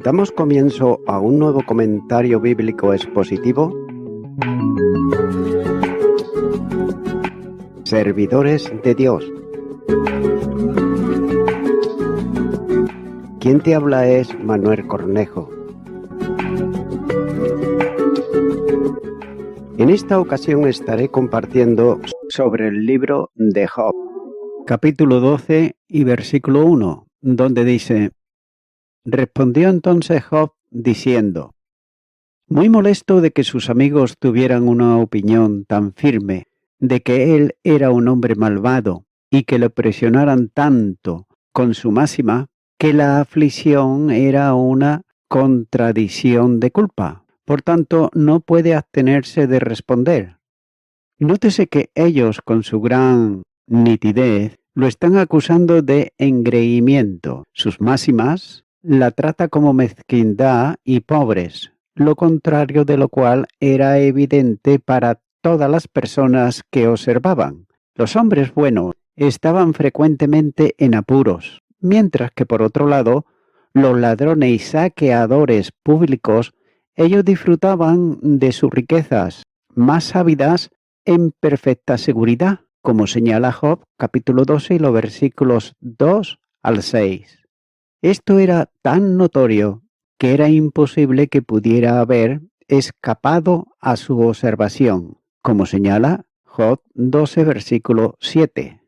Damos comienzo a un nuevo comentario bíblico expositivo. Servidores de Dios. Quien te habla es Manuel Cornejo. En esta ocasión estaré compartiendo sobre el libro de Job, capítulo 12 y versículo 1, donde dice: Respondió entonces Job diciendo: muy molesto de que sus amigos tuvieran una opinión tan firme de que él era un hombre malvado y que le presionaran tanto con su máxima, que la aflicción era una contradicción de culpa. Por tanto, no puede abstenerse de responder. Nótese que ellos, con su gran nitidez, lo están acusando de engreimiento. Sus máximas la trata como mezquindad y pobres, lo contrario de lo cual era evidente para todas las personas que observaban. Los hombres buenos estaban frecuentemente en apuros, mientras que por otro lado, los ladrones y saqueadores públicos, ellos disfrutaban de sus riquezas más ávidas en perfecta seguridad, como señala Job, capítulo 12 y los versículos 2 al 6. Esto era tan notorio que era imposible que pudiera haber escapado a su observación, como señala Job 12, versículo 7.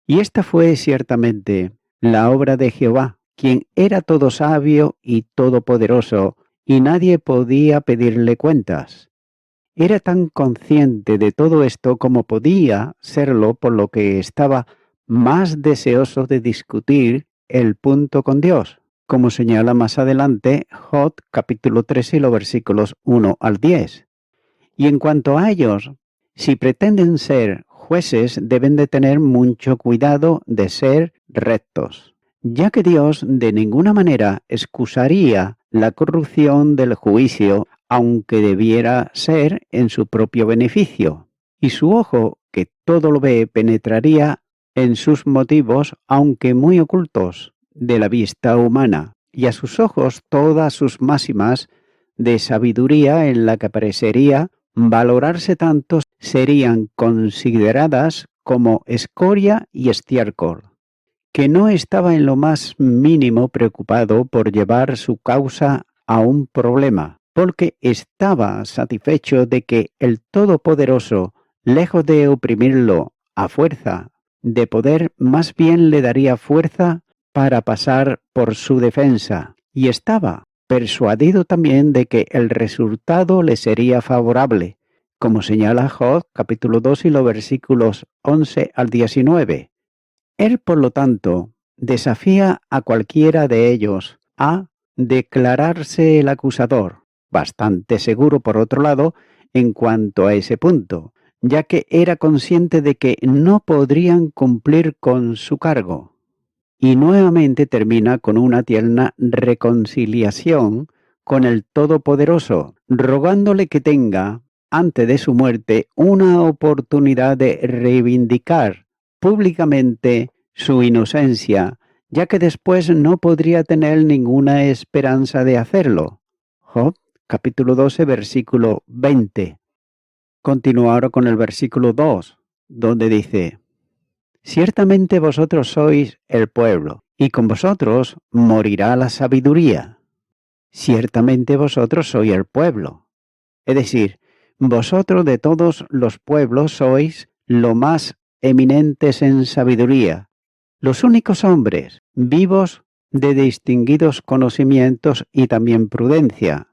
Y esta fue ciertamente la obra de Jehová, quien era todo sabio y todopoderoso, y nadie podía pedirle cuentas. Era tan consciente de todo esto como podía serlo, por lo que estaba más deseoso de discutir el punto con Dios, como señala más adelante Job capítulo 13 y los versículos 1 al 10. Y en cuanto a ellos, si pretenden ser jueces, deben de tener mucho cuidado de ser rectos, ya que Dios de ninguna manera excusaría la corrupción del juicio, aunque debiera ser en su propio beneficio, y su ojo, que todo lo ve, penetraría en sus motivos, aunque muy ocultos de la vista humana, y a sus ojos todas sus máximas de sabiduría en la que parecería valorarse tanto serían consideradas como escoria y estiércol, que no estaba en lo más mínimo preocupado por llevar su causa a un problema, porque estaba satisfecho de que el Todopoderoso, lejos de oprimirlo a fuerza de poder, más bien le daría fuerza para pasar por su defensa, y estaba persuadido también de que el resultado le sería favorable, como señala Job capítulo 2 y los versículos 11 al 19. Él, por lo tanto, desafía a cualquiera de ellos a declararse el acusador, bastante seguro por otro lado en cuanto a ese punto, ya que era consciente de que no podrían cumplir con su cargo. Y nuevamente termina con una tierna reconciliación con el Todopoderoso, rogándole que tenga, antes de su muerte, una oportunidad de reivindicar públicamente su inocencia, ya que después no podría tener ninguna esperanza de hacerlo. Job, capítulo 12, versículo 20. Continúa ahora con el versículo 2, donde dice: ciertamente vosotros sois el pueblo, y con vosotros morirá la sabiduría. Ciertamente vosotros sois el pueblo. Es decir, vosotros de todos los pueblos sois lo más eminentes en sabiduría, los únicos hombres vivos de distinguidos conocimientos y también prudencia,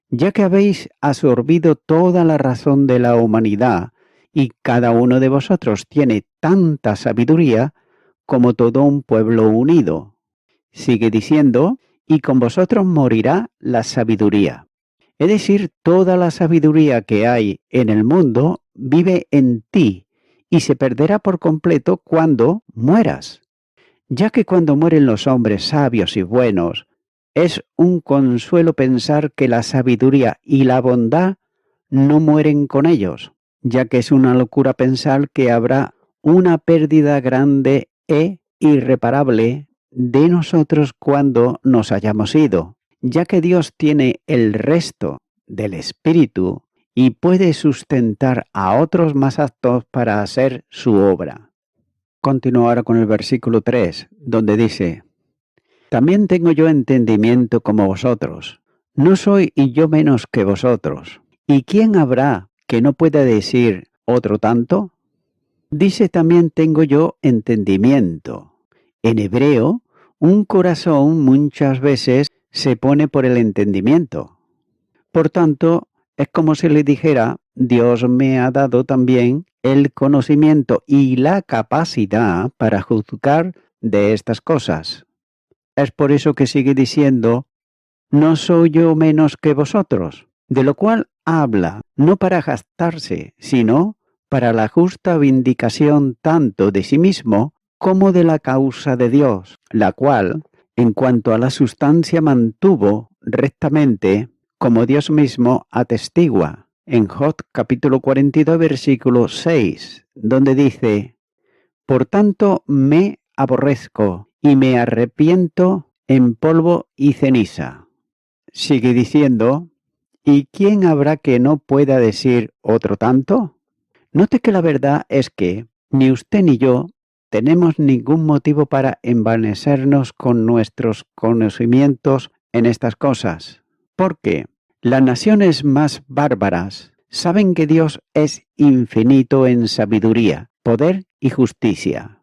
ya que habéis absorbido toda la razón de la humanidad, y cada uno de vosotros tiene tanta sabiduría como todo un pueblo unido. Sigue diciendo: y con vosotros morirá la sabiduría. Es decir, toda la sabiduría que hay en el mundo vive en ti y se perderá por completo cuando mueras, ya que cuando mueren los hombres sabios y buenos, es un consuelo pensar que la sabiduría y la bondad no mueren con ellos, ya que es una locura pensar que habrá una pérdida grande e irreparable de nosotros cuando nos hayamos ido, ya que Dios tiene el resto del Espíritu y puede sustentar a otros más aptos para hacer su obra. Continúo ahora con el versículo 3, donde dice: También tengo yo entendimiento como vosotros. No soy yo menos que vosotros. ¿Y quién habrá que no pueda decir otro tanto? Dice también tengo yo entendimiento. En hebreo, un corazón muchas veces se pone por el entendimiento. Por tanto, es como si le dijera, Dios me ha dado también el conocimiento y la capacidad para juzgar de estas cosas. Es por eso que sigue diciendo, no soy yo menos que vosotros, de lo cual habla, no para jactarse, sino para la justa vindicación tanto de sí mismo como de la causa de Dios, la cual, en cuanto a la sustancia mantuvo rectamente, como Dios mismo atestigua, en Job capítulo 42, versículo 6, donde dice, Por tanto me aborrezco y me arrepiento en polvo y ceniza. Sigue diciendo, ¿y quién habrá que no pueda decir otro tanto? Note que la verdad es que ni usted ni yo tenemos ningún motivo para envanecernos con nuestros conocimientos en estas cosas, porque las naciones más bárbaras saben que Dios es infinito en sabiduría, poder y justicia,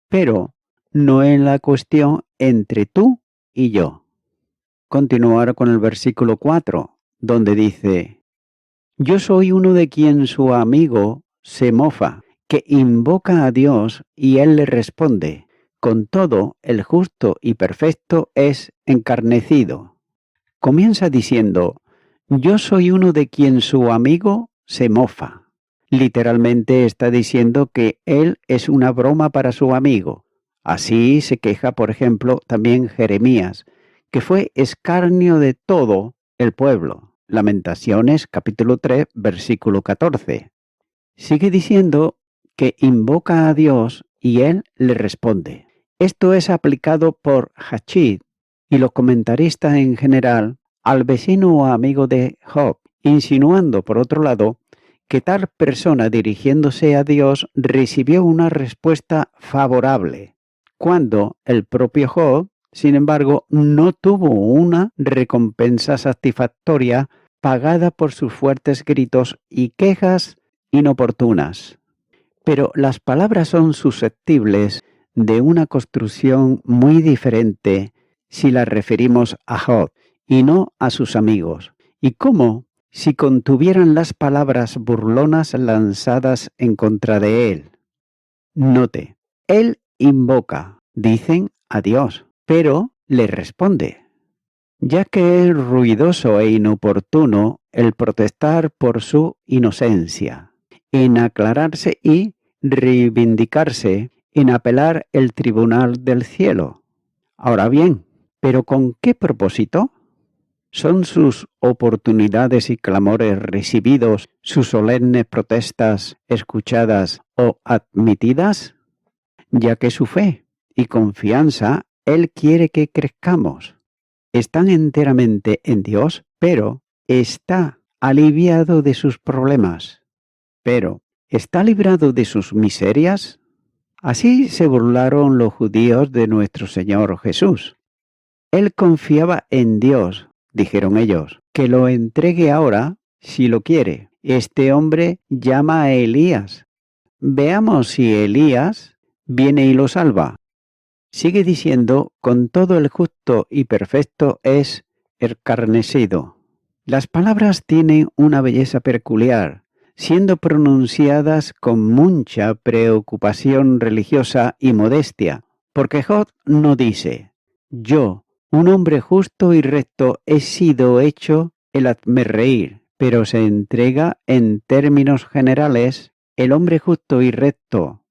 pero no en la cuestión entre tú y yo. Continuar con el versículo 4, donde dice, Yo soy uno de quien su amigo se mofa, que invoca a Dios y él le responde. Con todo, el justo y perfecto es encarnecido. Comienza diciendo, yo soy uno de quien su amigo se mofa. Literalmente está diciendo que él es una broma para su amigo. Así se queja, por ejemplo, también Jeremías, que fue escarnio de todo el pueblo. Lamentaciones capítulo 3, versículo 14. Sigue diciendo que invoca a Dios y él le responde. Esto es aplicado por Hachid y los comentaristas en general al vecino o amigo de Job, insinuando, por otro lado, que tal persona dirigiéndose a Dios recibió una respuesta favorable, cuando el propio Job, sin embargo, no tuvo una recompensa satisfactoria pagada por sus fuertes gritos y quejas inoportunas. Pero las palabras son susceptibles de una construcción muy diferente si las referimos a Job y no a sus amigos. ¿Y cómo? Si contuvieran las palabras burlonas lanzadas en contra de él. Note, él invoca, dicen a Dios, pero le responde, ya que es ruidoso e inoportuno el protestar por su inocencia, en aclararse y reivindicarse, en apelar el tribunal del cielo. Ahora bien, ¿pero con qué propósito? ¿Son sus oportunidades y clamores recibidos, sus solemnes protestas escuchadas o admitidas? Ya que su fe y confianza Él quiere que crezcamos. Están enteramente en Dios, pero está aliviado de sus problemas. Pero, ¿está librado de sus miserias? Así se burlaron los judíos de nuestro Señor Jesús. Él confiaba en Dios, dijeron ellos, que lo entregue ahora si lo quiere. Este hombre llama a Elías. Veamos si Elías viene y lo salva. Sigue diciendo, con todo el justo y perfecto es escarnecido. Las palabras tienen una belleza peculiar, siendo pronunciadas con mucha preocupación religiosa y modestia, porque Job no dice, yo, un hombre justo y recto, he sido hecho el hazme reír, pero se entrega en términos generales el hombre justo y recto.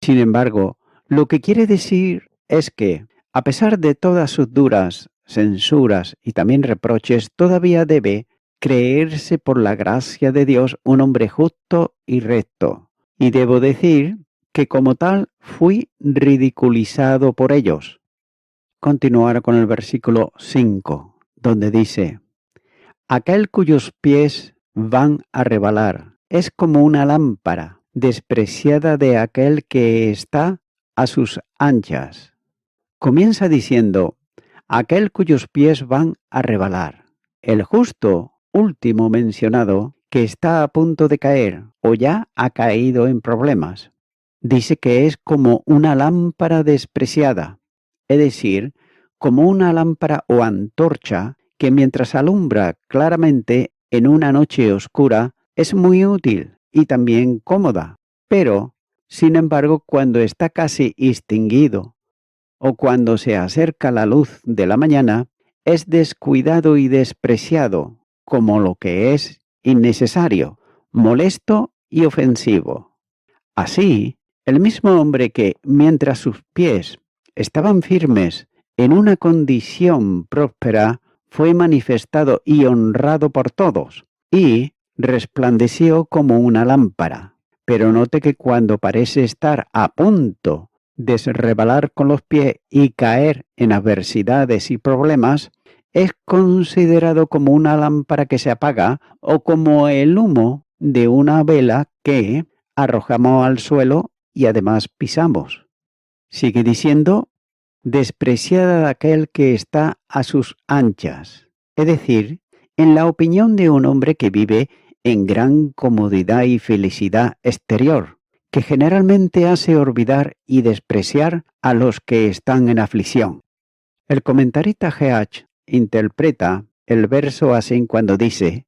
Sin embargo, lo que quiere decir es que, a pesar de todas sus duras censuras y también reproches, todavía debe creerse por la gracia de Dios un hombre justo y recto. Y debo decir que como tal fui ridiculizado por ellos. Continuar con el versículo 5, donde dice, aquel cuyos pies van a rebalar es como una lámpara despreciada de aquel que está a sus anchas. Comienza diciendo, aquel cuyos pies van a rebalar. El justo último mencionado, que está a punto de caer o ya ha caído en problemas, dice que es como una lámpara despreciada, es decir, como una lámpara o antorcha que mientras alumbra claramente en una noche oscura es muy útil y también cómoda, pero, sin embargo, cuando está casi extinguido o cuando se acerca la luz de la mañana, es descuidado y despreciado, como lo que es innecesario, molesto y ofensivo. Así, el mismo hombre que, mientras sus pies estaban firmes en una condición próspera, fue manifestado y honrado por todos, y resplandeció como una lámpara. Pero note que cuando parece estar a punto de resbalar con los pies y caer en adversidades y problemas, es considerado como una lámpara que se apaga o como el humo de una vela que arrojamos al suelo y además pisamos. Sigue diciendo, despreciada de aquel que está a sus anchas, es decir, en la opinión de un hombre que vive en gran comodidad y felicidad exterior, que generalmente hace olvidar y despreciar a los que están en aflicción. El comentarista G.H. interpreta el verso así cuando dice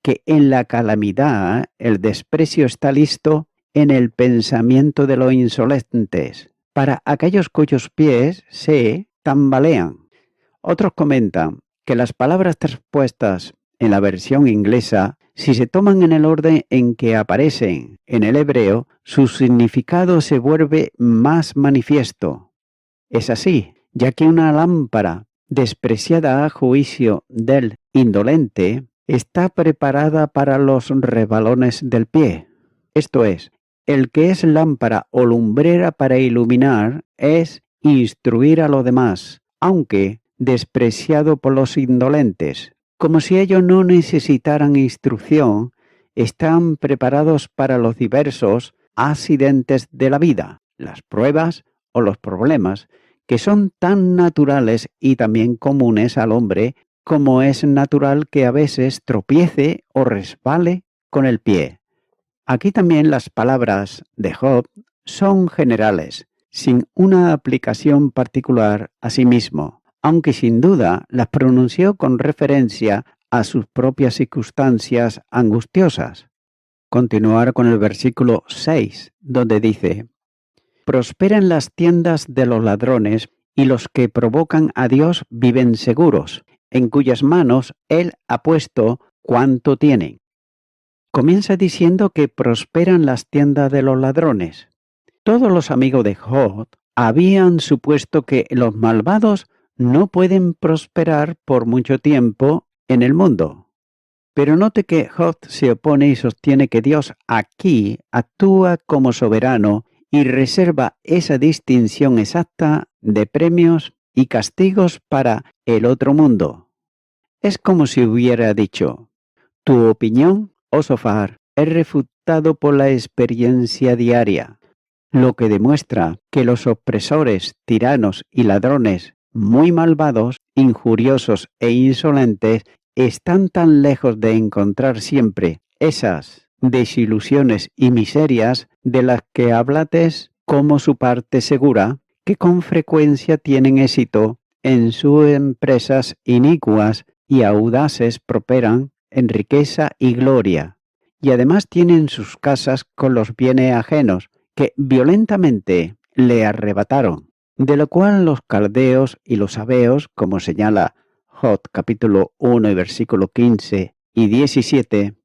que en la calamidad el desprecio está listo en el pensamiento de los insolentes, para aquellos cuyos pies se tambalean. Otros comentan que las palabras traspuestas en la versión inglesa, si se toman en el orden en que aparecen en el hebreo, su significado se vuelve más manifiesto. Es así, ya que una lámpara despreciada a juicio del indolente está preparada para los rebalones del pie. Esto es, el que es lámpara o lumbrera para iluminar es instruir a los demás, aunque despreciado por los indolentes. Como si ellos no necesitaran instrucción, están preparados para los diversos accidentes de la vida, las pruebas o los problemas, que son tan naturales y también comunes al hombre como es natural que a veces tropiece o resbale con el pie. Aquí también las palabras de Job son generales, sin una aplicación particular a sí mismo, aunque sin duda las pronunció con referencia a sus propias circunstancias angustiosas. Continuar con el versículo 6, donde dice, prosperan las tiendas de los ladrones y los que provocan a Dios viven seguros, en cuyas manos Él ha puesto cuanto tienen. Comienza diciendo que prosperan las tiendas de los ladrones. Todos los amigos de Job habían supuesto que los malvados no pueden prosperar por mucho tiempo en el mundo. Pero note que Job se opone y sostiene que Dios aquí actúa como soberano y reserva esa distinción exacta de premios y castigos para el otro mundo. Es como si hubiera dicho, tu opinión, oh Sofar, es refutado por la experiencia diaria, lo que demuestra que los opresores, tiranos y ladrones muy malvados, injuriosos e insolentes están tan lejos de encontrar siempre esas desilusiones y miserias de las que hablates como su parte segura, que con frecuencia tienen éxito en sus empresas inicuas y audaces prosperan en riqueza y gloria, y además tienen sus casas con los bienes ajenos que violentamente le arrebataron, de lo cual los caldeos y los sabeos, como señala Job capítulo 1 y versículo 15 y 17,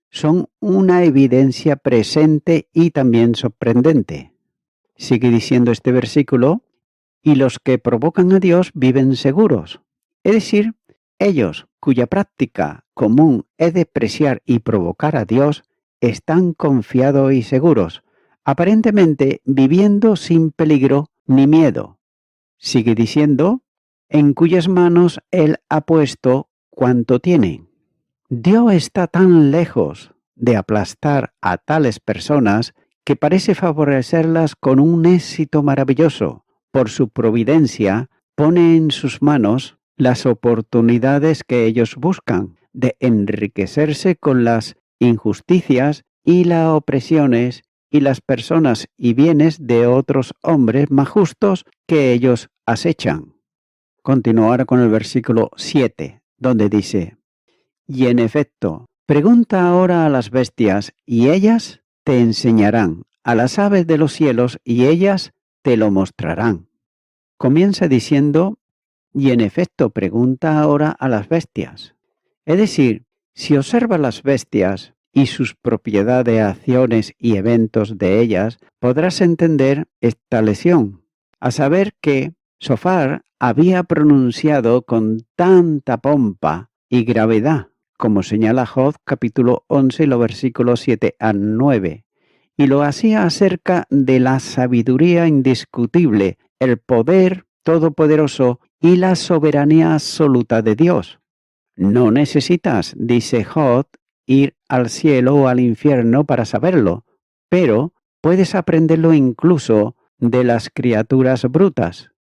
son una evidencia presente y también sorprendente. Sigue diciendo este versículo, y los que provocan a Dios viven seguros, es decir, ellos cuya práctica común es despreciar y provocar a Dios, están confiados y seguros, aparentemente viviendo sin peligro ni miedo. Sigue diciendo, en cuyas manos Él ha puesto cuanto tiene. Dios está tan lejos de aplastar a tales personas que parece favorecerlas con un éxito maravilloso. Por su providencia, pone en sus manos las oportunidades que ellos buscan de enriquecerse con las injusticias y las opresiones y las personas y bienes de otros hombres más justos que ellos acechan. Continuar con el versículo 7, donde dice: y en efecto, pregunta ahora a las bestias, y ellas te enseñarán, a las aves de los cielos, y ellas te lo mostrarán. Comienza diciendo: y en efecto, pregunta ahora a las bestias. Es decir, si observas las bestias y sus propiedades, acciones y eventos de ellas, podrás entender esta lección, a saber que Sofar había pronunciado con tanta pompa y gravedad, como señala Job capítulo 11, los versículos 7 al 9, y lo hacía acerca de la sabiduría indiscutible, el poder todopoderoso y la soberanía absoluta de Dios. No necesitas, dice Job, ir al cielo o al infierno para saberlo, pero puedes aprenderlo incluso de las criaturas brutas,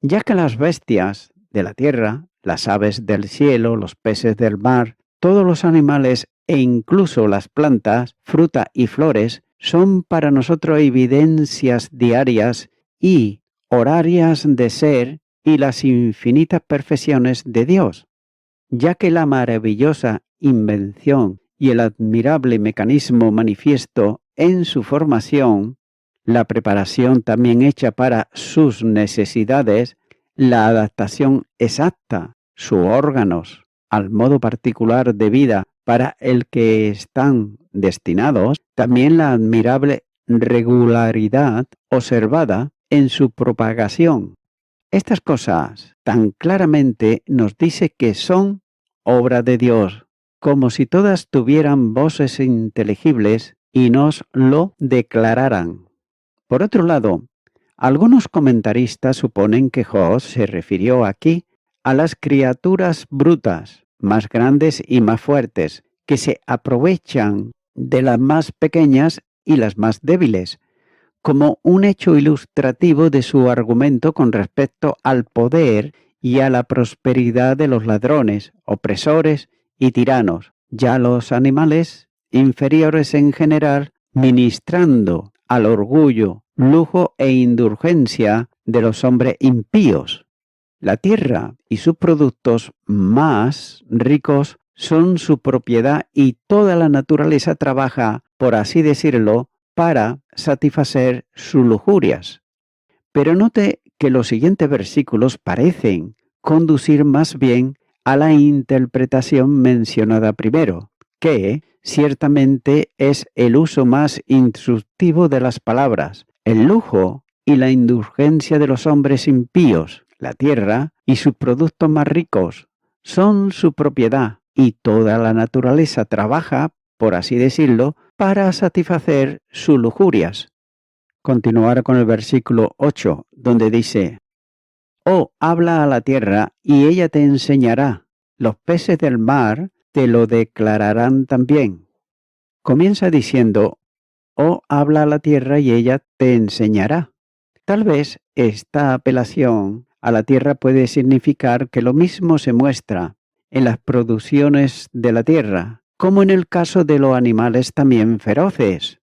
ya que las bestias de la tierra, las aves del cielo, los peces del mar, todos los animales e incluso las plantas, fruta y flores son para nosotros evidencias diarias y horarias de ser y las infinitas perfecciones de Dios, ya que la maravillosa invención y el admirable mecanismo manifiesto en su formación, la preparación también hecha para sus necesidades, la adaptación exacta, sus órganos, al modo particular de vida para el que están destinados, también la admirable regularidad observada en su propagación. Estas cosas tan claramente nos dice que son obra de Dios, como si todas tuvieran voces inteligibles y nos lo declararan. Por otro lado, algunos comentaristas suponen que Job se refirió aquí a las criaturas brutas, más grandes y más fuertes, que se aprovechan de las más pequeñas y las más débiles, como un hecho ilustrativo de su argumento con respecto al poder y a la prosperidad de los ladrones, opresores y tiranos, ya los animales inferiores en general, ministrando al orgullo, lujo e indulgencia de los hombres impíos. La tierra y sus productos más ricos son su propiedad y toda la naturaleza trabaja, por así decirlo, para satisfacer sus lujurias. Pero note que los siguientes versículos parecen conducir más bien a la interpretación mencionada primero, que ciertamente es el uso más instructivo de las palabras, el lujo y la indulgencia de los hombres impíos. La tierra y sus productos más ricos son su propiedad y toda la naturaleza trabaja, por así decirlo, para satisfacer sus lujurias. Continuar con el versículo 8, donde dice: oh, habla a la tierra y ella te enseñará, los peces del mar te lo declararán también. Comienza diciendo: oh, habla a la tierra y ella te enseñará. Tal vez esta apelación a la tierra puede significar que lo mismo se muestra en las producciones de la tierra, como en el caso de los animales también feroces.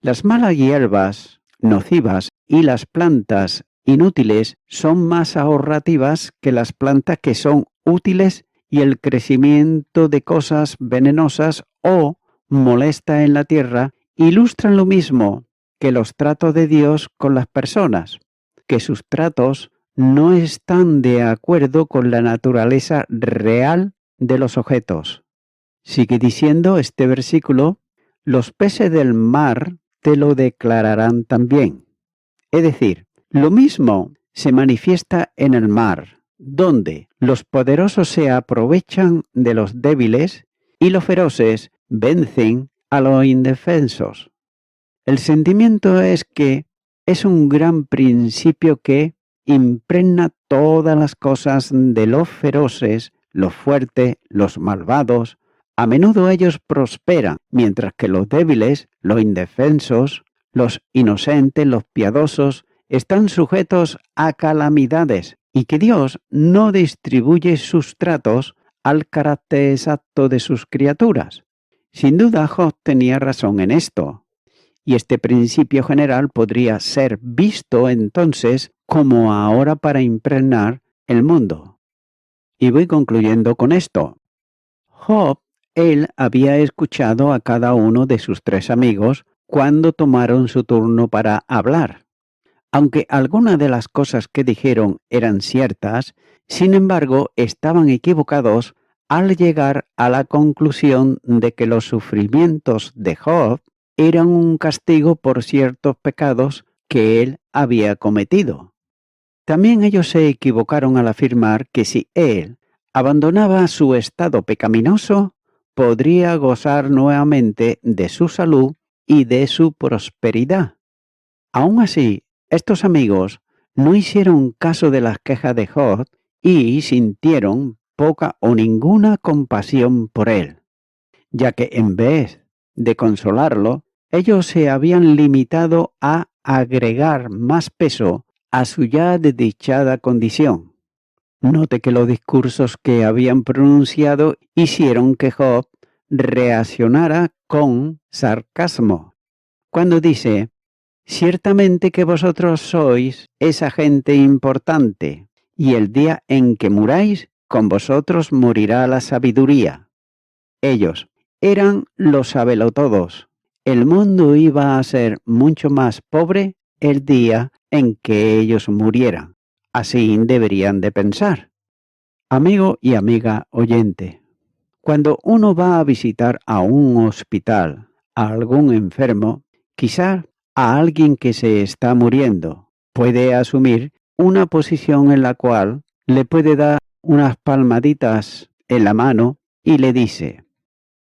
Las malas hierbas nocivas y las plantas inútiles son más ahorrativas que las plantas que son útiles, y el crecimiento de cosas venenosas o molestas en la tierra ilustran lo mismo que los tratos de Dios con las personas, que sus tratos no están de acuerdo con la naturaleza real de los objetos. Sigue diciendo este versículo: los peces del mar te lo declararán también. Es decir, lo mismo se manifiesta en el mar, donde los poderosos se aprovechan de los débiles y los feroces vencen a los indefensos. El sentimiento es que es un gran principio que impregna todas las cosas de los feroces, los fuertes, los malvados. A menudo ellos prosperan, mientras que los débiles, los indefensos, los inocentes, los piadosos, están sujetos a calamidades, y que Dios no distribuye sus tratos al carácter exacto de sus criaturas. Sin duda, Job tenía razón en esto, y este principio general podría ser visto entonces como ahora para impregnar el mundo. Y voy concluyendo con esto. Job, él había escuchado a cada uno de sus 3 amigos cuando tomaron su turno para hablar. Aunque algunas de las cosas que dijeron eran ciertas, sin embargo, estaban equivocados al llegar a la conclusión de que los sufrimientos de Job eran un castigo por ciertos pecados que él había cometido. También ellos se equivocaron al afirmar que si él abandonaba su estado pecaminoso, podría gozar nuevamente de su salud y de su prosperidad. Aún así, estos amigos no hicieron caso de las quejas de Job y sintieron poca o ninguna compasión por él, ya que en vez de consolarlo, ellos se habían limitado a agregar más peso a su ya desdichada condición. Note que los discursos que habían pronunciado hicieron que Job reaccionara con sarcasmo, cuando dice: ciertamente que vosotros sois esa gente importante, y el día en que muráis, con vosotros morirá la sabiduría. Ellos eran los sabelotodos. El mundo iba a ser mucho más pobre el día en que ellos murieran. Así deberían de pensar. Amigo y amiga oyente, cuando uno va a visitar a un hospital a algún enfermo, quizá a alguien que se está muriendo, puede asumir una posición en la cual le puede dar unas palmaditas en la mano y le dice: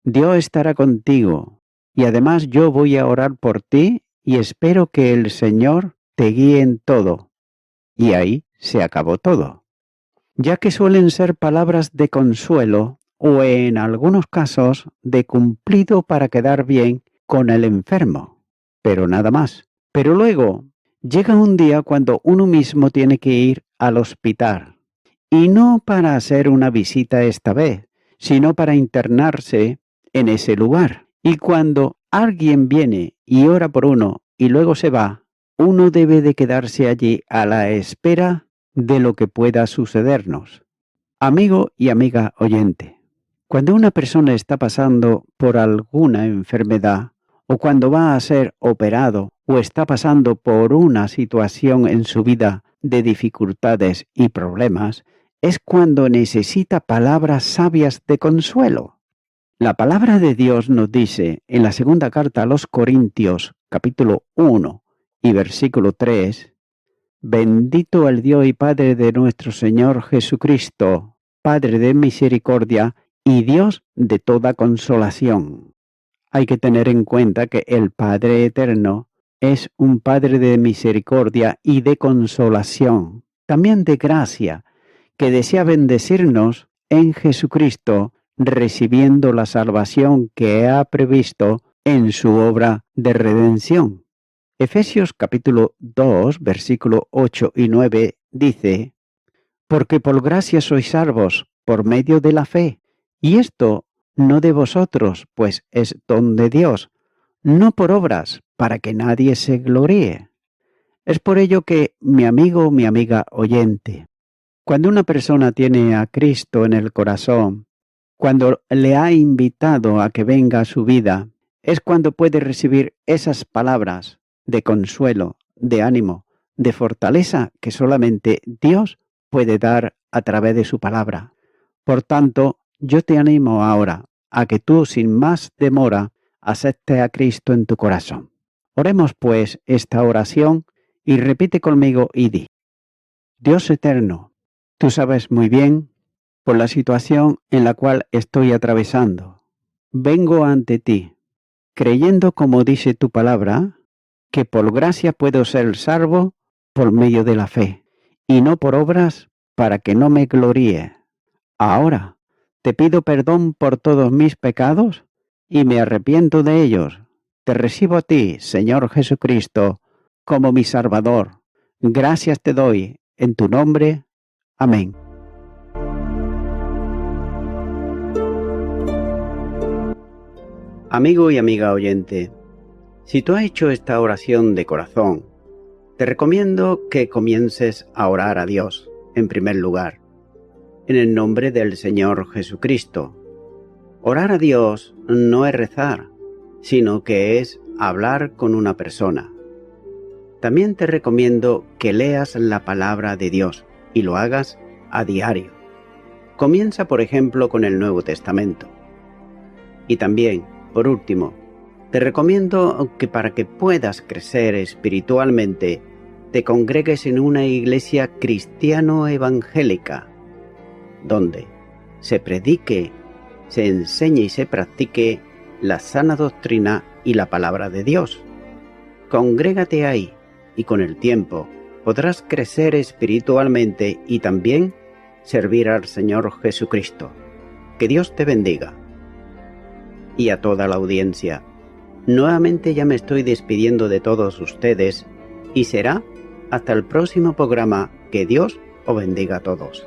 Dios estará contigo, y además yo voy a orar por ti y espero que el Señor te guíe en todo. Y ahí se acabó todo. Ya que suelen ser palabras de consuelo o en algunos casos de cumplido para quedar bien con el enfermo, pero nada más. Pero luego llega un día cuando uno mismo tiene que ir al hospital, y no para hacer una visita esta vez, sino para internarse en ese lugar. Y cuando alguien viene y ora por uno y luego se va, uno debe de quedarse allí a la espera de lo que pueda sucedernos. Amigo y amiga oyente, cuando una persona está pasando por alguna enfermedad, o cuando va a ser operado, o está pasando por una situación en su vida de dificultades y problemas, es cuando necesita palabras sabias de consuelo. La palabra de Dios nos dice en la segunda carta a los Corintios, capítulo 1 y versículo 3, Bendito el Dios y Padre de nuestro Señor Jesucristo, Padre de misericordia y Dios de toda consolación. Hay que tener en cuenta que el Padre eterno es un Padre de misericordia y de consolación, también de gracia, que desea bendecirnos en Jesucristo, recibiendo la salvación que ha previsto en su obra de redención. Efesios capítulo 2, versículo 8 y 9 dice: Porque por gracia sois salvos por medio de la fe, y esto no de vosotros, pues es don de Dios, no por obras, para que nadie se gloríe. Es por ello que, mi amigo, mi amiga oyente, cuando una persona tiene a Cristo en el corazón, cuando le ha invitado a que venga a su vida, es cuando puede recibir esas palabras de consuelo, de ánimo, de fortaleza que solamente Dios puede dar a través de su palabra. Por tanto, yo te animo ahora a que tú sin más demora aceptes a Cristo en tu corazón. Oremos pues esta oración y repite conmigo y di: Dios eterno, tú sabes muy bien por la situación en la cual estoy atravesando. Vengo ante ti, creyendo, como dice tu palabra, que por gracia puedo ser salvo por medio de la fe. y no por obras, para que no me gloríe. Ahora te pido perdón por todos mis pecados y me arrepiento de ellos. Te recibo a ti, Señor Jesucristo, como mi Salvador. Gracias te doy en tu nombre. Amén. Amigo y amiga oyente, si tú has hecho esta oración de corazón, te recomiendo que comiences a orar a Dios, en primer lugar, en el nombre del Señor Jesucristo. Orar a Dios no es rezar, sino que es hablar con una persona. También te recomiendo que leas la palabra de Dios y lo hagas a diario. Comienza, por ejemplo, con el Nuevo Testamento. Y también, por último, te recomiendo que para que puedas crecer espiritualmente, te congregues en una iglesia cristiano-evangélica, donde se predique, se enseñe y se practique la sana doctrina y la palabra de Dios. Congrégate ahí y con el tiempo podrás crecer espiritualmente y también servir al Señor Jesucristo. Que Dios te bendiga. Y a toda la audiencia, nuevamente ya me estoy despidiendo de todos ustedes y será hasta el próximo programa. Que Dios os bendiga a todos.